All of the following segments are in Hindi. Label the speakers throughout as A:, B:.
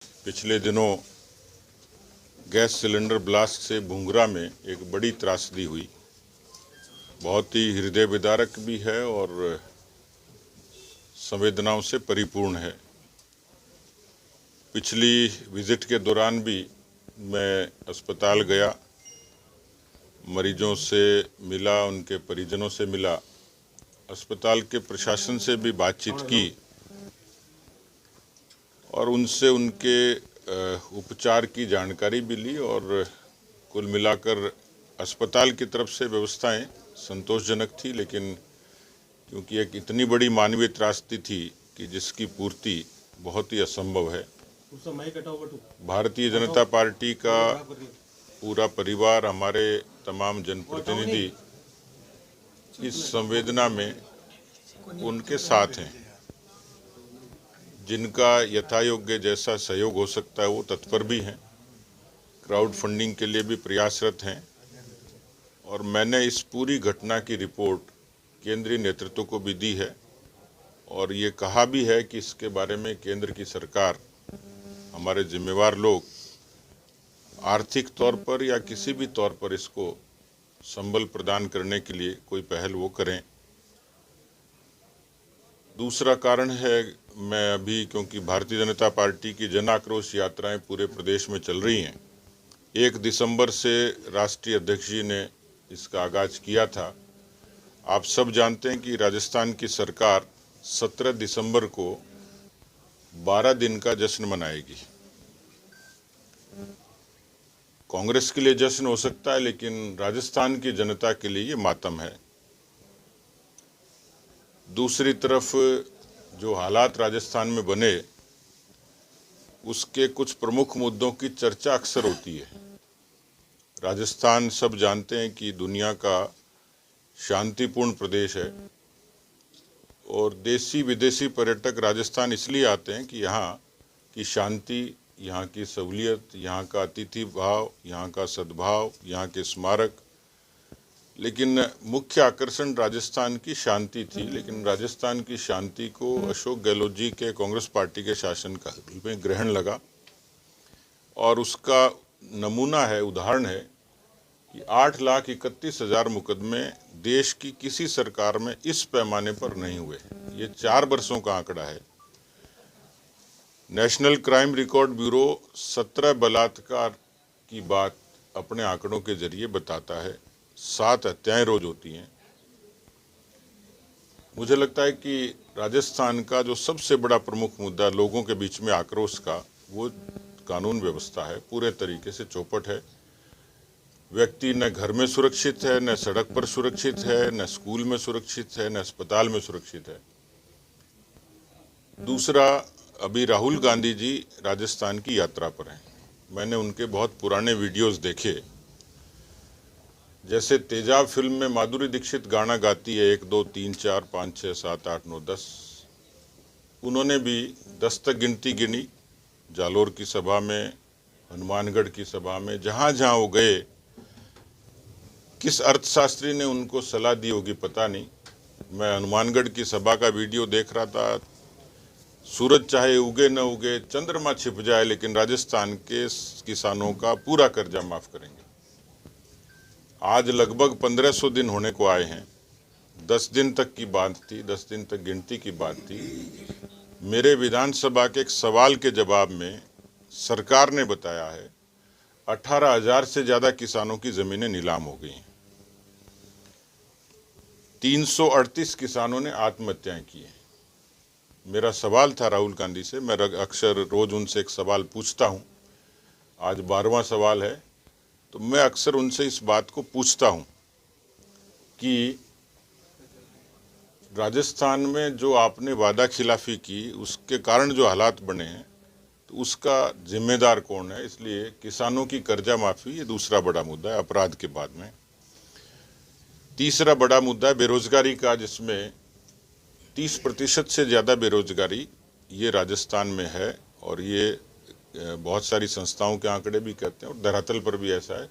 A: पिछले दिनों गैस सिलेंडर ब्लास्ट से भूंगरा में एक बड़ी त्रासदी हुई। बहुत ही हृदय विदारक भी है और संवेदनाओं से परिपूर्ण है। पिछली विजिट के दौरान भी मैं अस्पताल गया, मरीजों से मिला, उनके परिजनों से मिला, अस्पताल के प्रशासन से भी बातचीत की और उनसे उनके उपचार की जानकारी भी ली और कुल मिलाकर अस्पताल की तरफ से व्यवस्थाएं संतोषजनक थी। लेकिन क्योंकि एक इतनी बड़ी मानवीय त्रासदी थी कि जिसकी पूर्ति बहुत ही असंभव है, भारतीय जनता पार्टी का पूरा परिवार, हमारे तमाम जनप्रतिनिधि इस संवेदना में उनके साथ हैं। जिनका यथायोग्य जैसा सहयोग हो सकता है वो तत्पर भी हैं, क्राउड फंडिंग के लिए भी प्रयासरत हैं और मैंने इस पूरी घटना की रिपोर्ट केंद्रीय नेतृत्व को भी दी है और ये कहा भी है कि इसके बारे में केंद्र की सरकार, हमारे जिम्मेवार लोग आर्थिक तौर पर या किसी भी तौर पर इसको संबल प्रदान करने के लिए कोई पहल वो करें। दूसरा कारण है, मैं अभी क्योंकि भारतीय जनता पार्टी की जन आक्रोश यात्राएं पूरे प्रदेश में चल रही हैं, 1 दिसंबर से राष्ट्रीय अध्यक्ष जी ने इसका आगाज किया था। आप सब जानते हैं कि राजस्थान की सरकार 17 दिसंबर को 12 दिन का जश्न मनाएगी। कांग्रेस के लिए जश्न हो सकता है, लेकिन राजस्थान की जनता के लिए ये मातम है। दूसरी तरफ जो हालात राजस्थान में बने, उसके कुछ प्रमुख मुद्दों की चर्चा अक्सर होती है। राजस्थान सब जानते हैं कि दुनिया का शांतिपूर्ण प्रदेश है और देशी विदेशी पर्यटक राजस्थान इसलिए आते हैं कि यहाँ की शांति, यहाँ की सहूलियत, यहाँ का अतिथि भाव, यहाँ का सद्भाव, यहाँ के स्मारक। लेकिन मुख्य आकर्षण राजस्थान की शांति थी। लेकिन राजस्थान की शांति को अशोक गहलोत जी के कांग्रेस पार्टी के शासनकाल में ग्रहण लगा और उसका नमूना है, उदाहरण है कि 8,31,000 मुकदमे देश की किसी सरकार में इस पैमाने पर नहीं हुए। ये 4 वर्षों का आंकड़ा है। नेशनल क्राइम रिकॉर्ड ब्यूरो 17 बलात्कार की बात अपने आंकड़ों के जरिए बताता है। 7 हत्याएं रोज होती हैं। मुझे लगता है कि राजस्थान का जो सबसे बड़ा प्रमुख मुद्दा लोगों के बीच में आक्रोश का, वो कानून व्यवस्था है। पूरे तरीके से चौपट है। व्यक्ति न घर में सुरक्षित है, न सड़क पर सुरक्षित है, न स्कूल में सुरक्षित है, न अस्पताल में सुरक्षित है। दूसरा, अभी राहुल गांधी जी राजस्थान की यात्रा पर हैं। मैंने उनके बहुत पुराने वीडियोस देखे। जैसे तेजाब फिल्म में माधुरी दीक्षित गाना गाती है 1 2 3 4 5 6 7 8 9 10, उन्होंने भी 10 तक गिनती गिनी। जालोर की सभा में, हनुमानगढ़ की सभा में, जहां जहां वो गए, किस अर्थशास्त्री ने उनको सलाह दी होगी पता नहीं। मैं हनुमानगढ़ की सभा का वीडियो देख रहा था। सूरज चाहे उगे न उगे, चंद्रमा छिप जाए, लेकिन राजस्थान के किसानों का पूरा कर्जा माफ करेंगे। आज लगभग 1500 दिन होने को आए हैं। 10 दिन तक की बात थी, 10 दिन तक गिनती की बात थी। मेरे विधानसभा के एक सवाल के जवाब में सरकार ने बताया है 18,000 से ज्यादा किसानों की जमीनें नीलाम हो गई हैं। 338 किसानों ने आत्महत्याएं की हैं। मेरा सवाल था राहुल गांधी से, मैं अक्सर रोज उनसे एक सवाल पूछता हूं, आज 12वां सवाल है, तो मैं अक्सर उनसे इस बात को पूछता हूं कि राजस्थान में जो आपने वादा खिलाफी की, उसके कारण जो हालात बने हैं, तो उसका जिम्मेदार कौन है। इसलिए किसानों की कर्जा माफी ये दूसरा बड़ा मुद्दा है अपराध के बाद में। तीसरा बड़ा मुद्दा है बेरोजगारी का, जिसमें 30% से ज़्यादा बेरोजगारी ये राजस्थान में है और ये बहुत सारी संस्थाओं के आंकड़े भी कहते हैं और धरातल पर भी ऐसा है।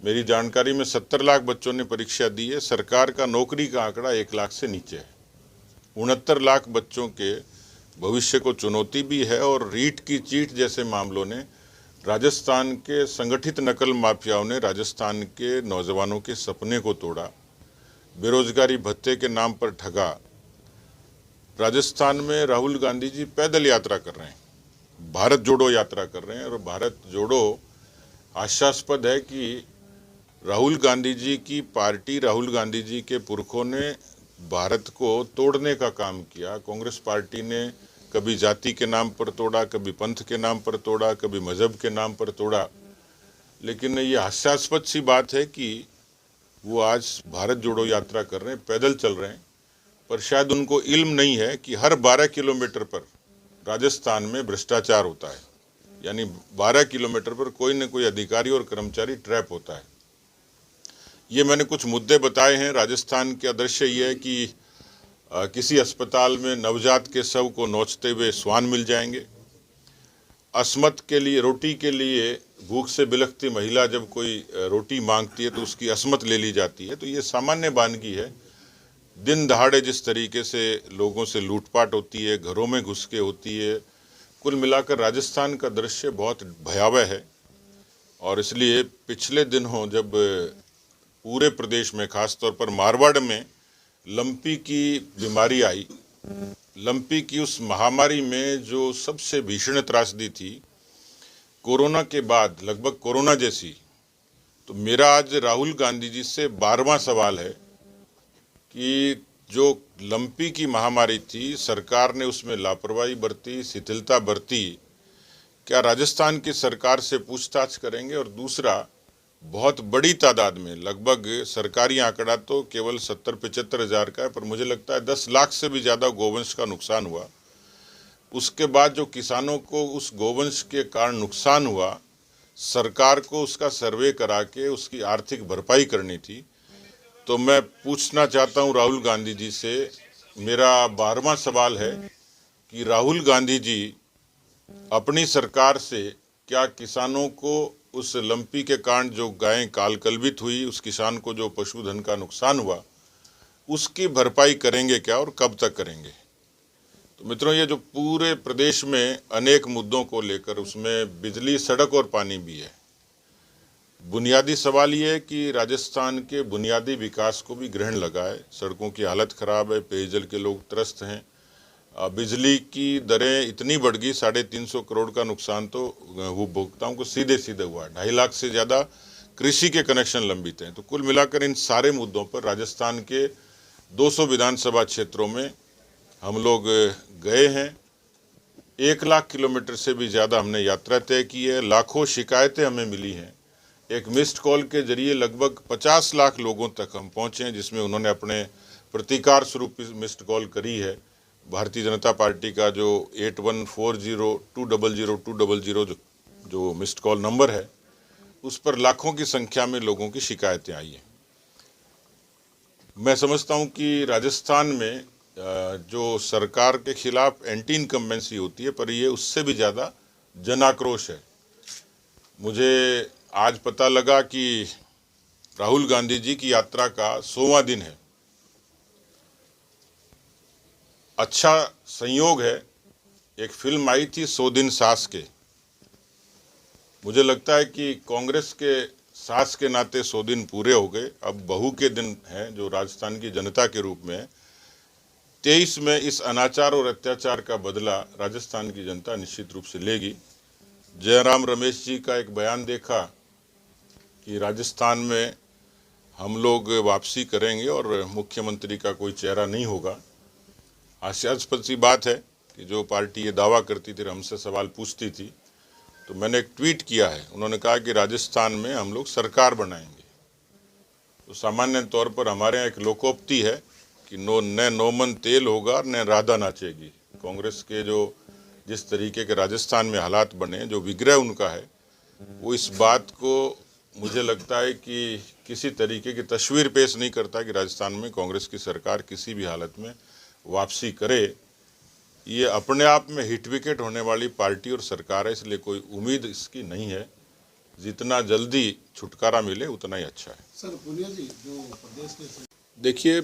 A: मेरी जानकारी में 70 लाख बच्चों ने परीक्षा दी है। सरकार का नौकरी का आंकड़ा 1 लाख से नीचे है। 69 लाख बच्चों के भविष्य को चुनौती भी है और रीट की चीट जैसे मामलों ने राजस्थान के संगठित नकल माफियाओं ने राजस्थान के नौजवानों के सपने को तोड़ा, बेरोजगारी भत्ते के नाम पर ठगा। राजस्थान में राहुल गांधी जी पैदल यात्रा कर रहे हैं, भारत जोड़ो यात्रा कर रहे हैं और भारत जोड़ो हास्यास्पद है कि राहुल गांधी जी की पार्टी, राहुल गांधी जी के पुरखों ने भारत को तोड़ने का काम किया। कांग्रेस पार्टी ने कभी जाति के नाम पर तोड़ा, कभी पंथ के नाम पर तोड़ा, कभी मजहब के नाम पर तोड़ा। लेकिन ये हास्यास्पद सी बात है कि वो आज भारत जोड़ो यात्रा कर रहे हैं, पैदल चल रहे हैं, पर शायद उनको इल्म नहीं है कि हर 12 किलोमीटर पर राजस्थान में भ्रष्टाचार होता है। यानी 12 किलोमीटर पर कोई न कोई अधिकारी और कर्मचारी ट्रैप होता है। ये मैंने कुछ मुद्दे बताए हैं। राजस्थान का दृश्य ये है कि किसी अस्पताल में नवजात के शव को नोचते हुए श्वान मिल जाएंगे। अस्मत के लिए, रोटी के लिए भूख से बिलखती महिला जब कोई रोटी मांगती है तो उसकी अस्मत ले ली जाती है। तो ये सामान्य वानगी है। दिन दहाड़े जिस तरीके से लोगों से लूटपाट होती है, घरों में घुस के होती है, कुल मिलाकर राजस्थान का दृश्य बहुत भयावह है। और इसलिए पिछले दिनों जब पूरे प्रदेश में, खासतौर पर मारवाड़ में लंपी की बीमारी आई, लंपी की उस महामारी में जो सबसे भीषण त्रासदी थी कोरोना के बाद, लगभग कोरोना जैसी, तो मेरा आज राहुल गांधी जी से 12वां सवाल है कि जो लंपी की महामारी थी, सरकार ने उसमें लापरवाही बरती, शिथिलता बरती, क्या राजस्थान की सरकार से पूछताछ करेंगे? और दूसरा, बहुत बड़ी तादाद में, लगभग सरकारी आंकड़ा तो केवल 70-75 हज़ार का है, पर मुझे लगता है 10 लाख से भी ज़्यादा गोवंश का नुकसान हुआ। उसके बाद जो किसानों को उस गोवंश के कारण नुकसान हुआ, सरकार को उसका सर्वे करा के उसकी आर्थिक भरपाई करनी थी। तो मैं पूछना चाहता हूं राहुल गांधी जी से, मेरा 12वां सवाल है कि राहुल गांधी जी अपनी सरकार से क्या किसानों को उस लंपी के कारण जो गायें काल कलवित हुई, उस किसान को जो पशुधन का नुकसान हुआ, उसकी भरपाई करेंगे क्या और कब तक करेंगे? तो मित्रों, ये जो पूरे प्रदेश में अनेक मुद्दों को लेकर, उसमें बिजली, सड़क और पानी भी है। बुनियादी सवाल ये है कि राजस्थान के बुनियादी विकास को भी ग्रहण लगा है। सड़कों की हालत खराब है, पेयजल के लोग त्रस्त हैं, बिजली की दरें इतनी बढ़ गई, 350 करोड़ का नुकसान तो उपभोक्ताओं को सीधे सीधे हुआ। 2.5 लाख से ज़्यादा कृषि के कनेक्शन लंबित हैं। तो कुल मिलाकर इन सारे मुद्दों पर राजस्थान के 200 विधानसभा क्षेत्रों में हम लोग गए हैं। 1 लाख किलोमीटर से भी ज़्यादा हमने यात्रा तय की है। लाखों शिकायतें हमें मिली हैं। एक मिस्ड कॉल के जरिए लगभग 50 लाख लोगों तक हम पहुँचे हैं, जिसमें उन्होंने अपने प्रतिकार स्वरूप मिस्ड कॉल करी है। भारतीय जनता पार्टी का जो 8140200200 जो मिस्ड कॉल नंबर है, उस पर लाखों की संख्या में लोगों की शिकायतें आई हैं। मैं समझता हूं कि राजस्थान में जो सरकार के खिलाफ एंटी इनकम्बेंसी होती है, पर ये उससे भी ज़्यादा जन आक्रोश है। मुझे आज पता लगा कि राहुल गांधी जी की यात्रा का 100वां दिन है। अच्छा संयोग है, एक फिल्म आई थी 100 दिन सास के। मुझे लगता है कि कांग्रेस के सास के नाते 100 दिन पूरे हो गए। अब बहू के दिन हैं, जो राजस्थान की जनता के रूप में है। 23 में इस अनाचार और अत्याचार का बदला राजस्थान की जनता निश्चित रूप से लेगी। जयराम रमेश जी का एक बयान देखा कि राजस्थान में हम लोग वापसी करेंगे और मुख्यमंत्री का कोई चेहरा नहीं होगा। हास्यास्पद सी बात है कि जो पार्टी ये दावा करती थी, हमसे सवाल पूछती थी, तो मैंने एक ट्वीट किया है। उन्होंने कहा कि राजस्थान में हम लोग सरकार बनाएंगे। तो सामान्य तौर पर हमारे यहाँ एक लोकोक्ति है कि न नोमन तेल होगा न राधा नाचेगी। कांग्रेस के जो जिस तरीके के राजस्थान में हालात बने, जो विग्रह उनका है, वो इस बात को मुझे लगता है कि किसी तरीके की तस्वीर पेश नहीं करता कि राजस्थान में कांग्रेस की सरकार किसी भी हालत में वापसी करे। ये अपने आप में हिट विकेट होने वाली पार्टी और सरकार है, इसलिए कोई उम्मीद इसकी नहीं है। जितना जल्दी छुटकारा मिले उतना ही अच्छा है।
B: सर, पुनिया जी, जो प्रदेश के
A: देखिए,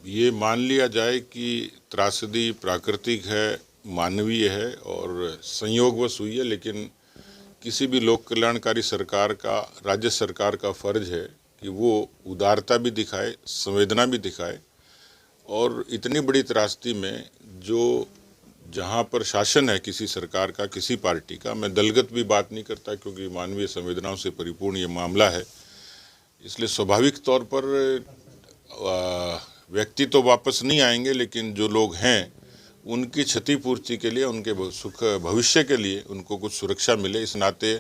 A: ये मान लिया जाए कि त्रासदी प्राकृतिक है, मानवीय है और संयोगवश हुई है, लेकिन किसी भी लोक कल्याणकारी सरकार का, राज्य सरकार का फर्ज है कि वो उदारता भी दिखाए, संवेदना भी दिखाए और इतनी बड़ी त्रासदी में जो जहाँ पर शासन है किसी सरकार का, किसी पार्टी का, मैं दलगत भी बात नहीं करता क्योंकि मानवीय संवेदनाओं से परिपूर्ण ये मामला है, इसलिए स्वाभाविक तौर पर व्यक्ति तो वापस नहीं आएंगे, लेकिन जो लोग हैं उनकी क्षतिपूर्ति के लिए, उनके सुख भविष्य के लिए उनको कुछ सुरक्षा मिले। इस नाते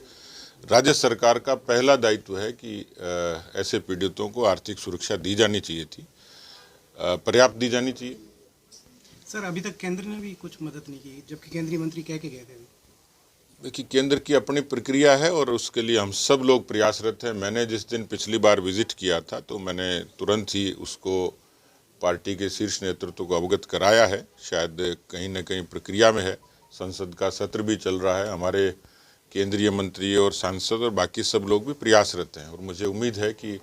A: राज्य सरकार का पहला दायित्व है कि ऐसे पीड़ितों को आर्थिक सुरक्षा दी जानी चाहिए थी, पर्याप्त दी जानी चाहिए।
B: सर, अभी तक केंद्र ने भी कुछ मदद नहीं की, जबकि केंद्रीय मंत्री कह के गए थे।
A: देखिए, केंद्र की अपनी प्रक्रिया है और उसके लिए हम सब लोग प्रयासरत हैं। मैंने जिस दिन पिछली बार विजिट किया था तो मैंने तुरंत ही उसको पार्टी के शीर्ष नेतृत्व को अवगत कराया है। शायद कहीं न कहीं प्रक्रिया में है, संसद का सत्र भी चल रहा है, हमारे केंद्रीय मंत्री और सांसद और बाकी सब लोग भी प्रयासरत हैं और मुझे उम्मीद है कि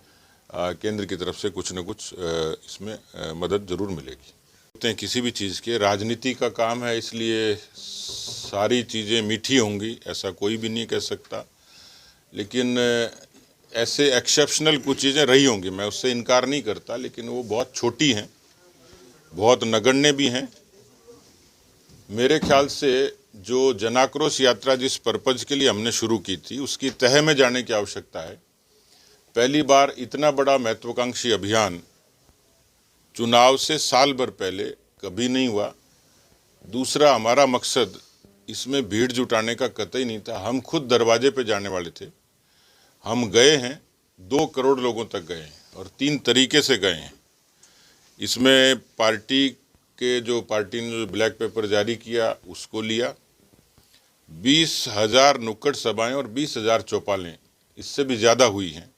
A: केंद्र की तरफ से कुछ न कुछ इसमें मदद जरूर मिलेगी। किसी भी चीज़ के राजनीति का काम है, इसलिए सारी चीज़ें मीठी होंगी ऐसा कोई भी नहीं कह सकता, लेकिन ऐसे एक्सेप्शनल कुछ चीज़ें रही होंगी, मैं उससे इनकार नहीं करता, लेकिन वो बहुत छोटी हैं, बहुत नगण्य भी हैं। मेरे ख्याल से जो जनाक्रोश यात्रा जिस पर्पज के लिए हमने शुरू की थी उसकी तह में जाने की आवश्यकता है। पहली बार इतना बड़ा महत्वाकांक्षी अभियान चुनाव से साल भर पहले कभी नहीं हुआ। दूसरा, हमारा मकसद इसमें भीड़ जुटाने का कतई नहीं था, हम खुद दरवाजे पे जाने वाले थे। हम गए हैं, 2 करोड़ लोगों तक गए हैं और 3 तरीके से गए हैं। इसमें पार्टी ने जो ब्लैक पेपर जारी किया उसको लिया, 20,000 नुक्कड़ सभाएं और 20,000 चौपालें, इससे भी ज़्यादा हुई हैं।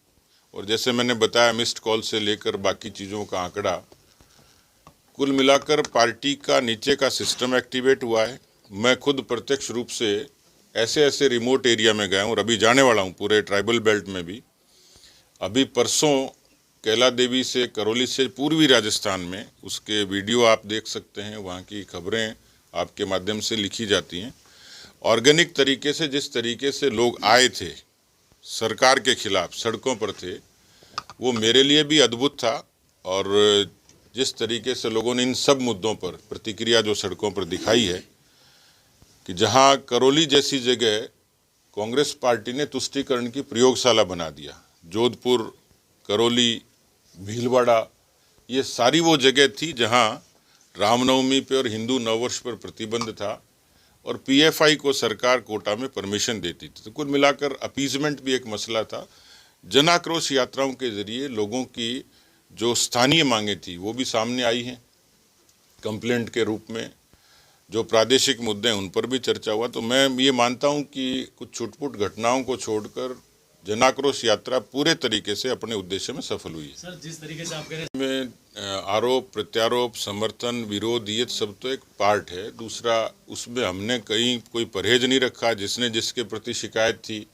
A: और जैसे मैंने बताया, मिस्ड कॉल से लेकर बाकी चीज़ों का आंकड़ा, कुल मिलाकर पार्टी का नीचे का सिस्टम एक्टिवेट हुआ है। मैं खुद प्रत्यक्ष रूप से ऐसे रिमोट एरिया में गया हूँ और अभी जाने वाला हूँ, पूरे ट्राइबल बेल्ट में भी। अभी परसों कैला देवी से, करौली से पूर्वी राजस्थान में, उसके वीडियो आप देख सकते हैं, वहाँ की खबरें आपके माध्यम से लिखी जाती हैं। ऑर्गेनिक तरीके से जिस तरीके से लोग आए थे, सरकार के खिलाफ सड़कों पर थे, वो मेरे लिए भी अद्भुत था। और जिस तरीके से लोगों ने इन सब मुद्दों पर प्रतिक्रिया जो सड़कों पर दिखाई है, कि जहां करौली जैसी जगह कांग्रेस पार्टी ने तुष्टीकरण की प्रयोगशाला बना दिया, जोधपुर, करौली, भीलवाड़ा, ये सारी वो जगह थी जहां रामनवमी पे और हिंदू नववर्ष पर प्रतिबंध था और पीएफआई को सरकार कोटा में परमिशन देती थी। तो कुल मिलाकर अपीजमेंट भी एक मसला था। जनाक्रोश यात्राओं के जरिए लोगों की जो स्थानीय मांगें थी वो भी सामने आई हैं कंप्लेंट के रूप में। जो प्रादेशिक मुद्दे हैं उन पर भी चर्चा हुआ। तो मैं ये मानता हूं कि कुछ छुटपुट घटनाओं को छोड़कर जनाक्रोश यात्रा पूरे तरीके से अपने उद्देश्य में सफल हुई है।
C: सर, जिस तरीके से आप कह रहे हैं,
A: में आरोप प्रत्यारोप, समर्थन, विरोध, ये सब तो एक पार्ट है। दूसरा, उसमें हमने कहीं कोई परहेज नहीं रखा। जिसने जिसके प्रति शिकायत थी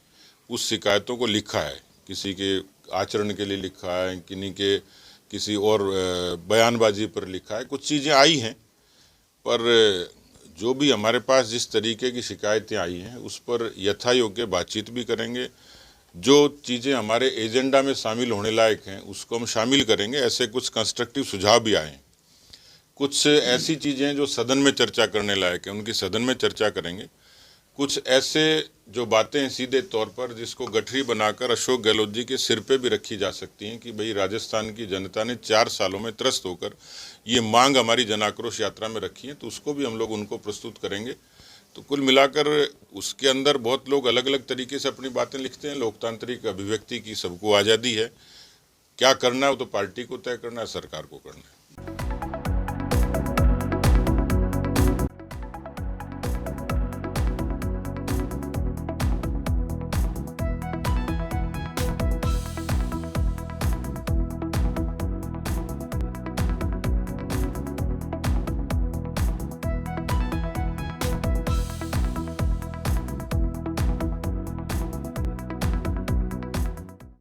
A: उस शिकायतों को लिखा है, किसी के आचरण के लिए लिखा है, किसी और बयानबाजी पर लिखा है। कुछ चीज़ें आई हैं, पर जो भी हमारे पास जिस तरीके की शिकायतें आई हैं उस पर यथा योग्य बातचीत भी करेंगे। जो चीज़ें हमारे एजेंडा में शामिल होने लायक हैं उसको हम शामिल करेंगे। ऐसे कुछ कंस्ट्रक्टिव सुझाव भी आए हैं। कुछ ऐसी चीज़ें जो सदन में चर्चा करने लायक हैं उनकी सदन में चर्चा करेंगे। कुछ ऐसे जो बातें हैं सीधे तौर पर जिसको गठरी बनाकर अशोक गहलोत जी के सिर पे भी रखी जा सकती हैं कि भाई राजस्थान की जनता ने 4 सालों में त्रस्त होकर ये मांग हमारी जनाक्रोश यात्रा में रखी है, तो उसको भी हम लोग उनको प्रस्तुत करेंगे। तो कुल मिलाकर उसके अंदर बहुत लोग अलग अलग तरीके से अपनी बातें लिखते हैं। लोकतांत्रिक अभिव्यक्ति की सबको आज़ादी है। क्या करना है वो तो पार्टी को तय करना है, सरकार को करना है।